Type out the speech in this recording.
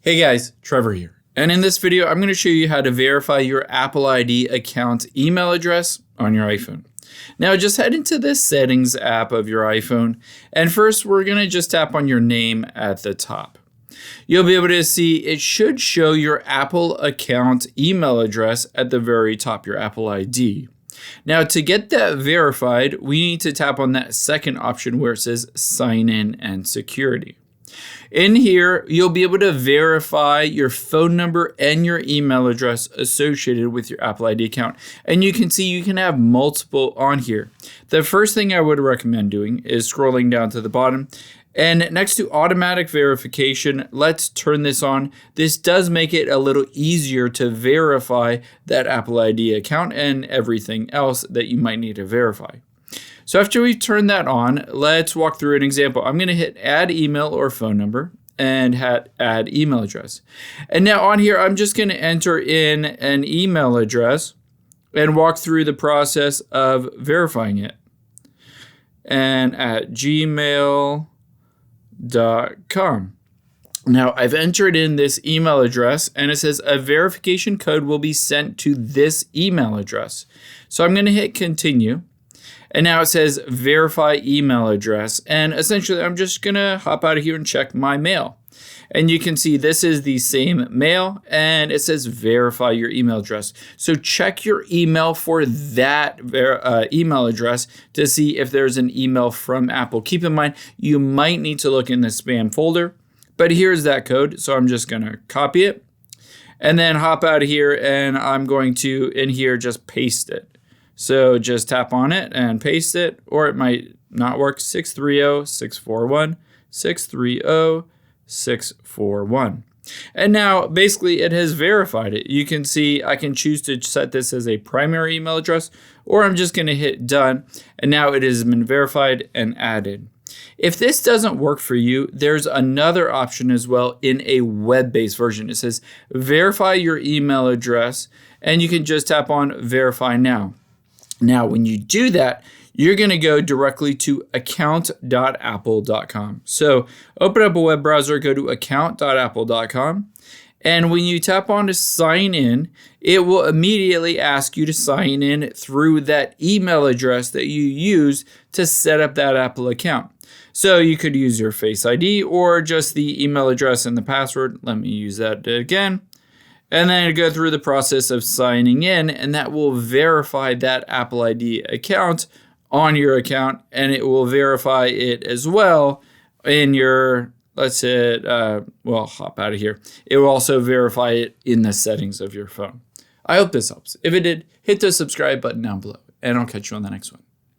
Hey guys, Trevor here. And in this video, I'm going to show you how to verify your Apple ID account email address on your iPhone. Now just head into the settings app of your iPhone. And first we're going to just tap on your name at the top. You'll be able to see it should show your Apple account email address at the very top, your Apple ID. Now to get that verified, we need to tap on that second option where it says sign in and security. In here, you'll be able to verify your phone number and your email address associated with your Apple ID account. And you can see you can have multiple on here. The first thing I would recommend doing is scrolling down to the bottom. And next to automatic verification, let's turn this on. This does make it a little easier to verify that Apple ID account and everything else that you might need to verify. So after we've turned that on, let's walk through an example. I'm going to hit add email or phone number and add email address. And now on here, I'm just going to enter in an email address and walk through the process of verifying it. And at gmail.com. Now I've entered in this email address and it says a verification code will be sent to this email address. So I'm going to hit continue. And now it says verify email address. And essentially, I'm just going to hop out of here and check my mail. And you can see this is the same mail and it says verify your email address. So check your email for that email address to see if there's an email from Apple. Keep in mind, you might need to look in the spam folder, but here's that code. So I'm just going to copy it and then hop out of here and I'm going to in here just paste it. So just tap on it and paste it, or it might not work. 630-641, 630-641. And now basically it has verified it. You can see I can choose to set this as a primary email address, or I'm just going to hit done. And now it has been verified and added. If this doesn't work for you, there's another option as well in a web-based version. It says verify your email address, and you can just tap on verify now. Now, when you do that, you're going to go directly to account.apple.com. So open up a web browser, go to account.apple.com. And when you tap on to sign in, it will immediately ask you to sign in through that email address that you use to set up that Apple account. So you could use your Face ID or just the email address and the password. Let me use that again. And then go through the process of signing in, and that will verify that Apple ID account on your account, and it will verify it as well in your, let's hit, well, hop out of here. It will also verify it in the settings of your phone. I hope this helps. If it did, hit the subscribe button down below, and I'll catch you on the next one.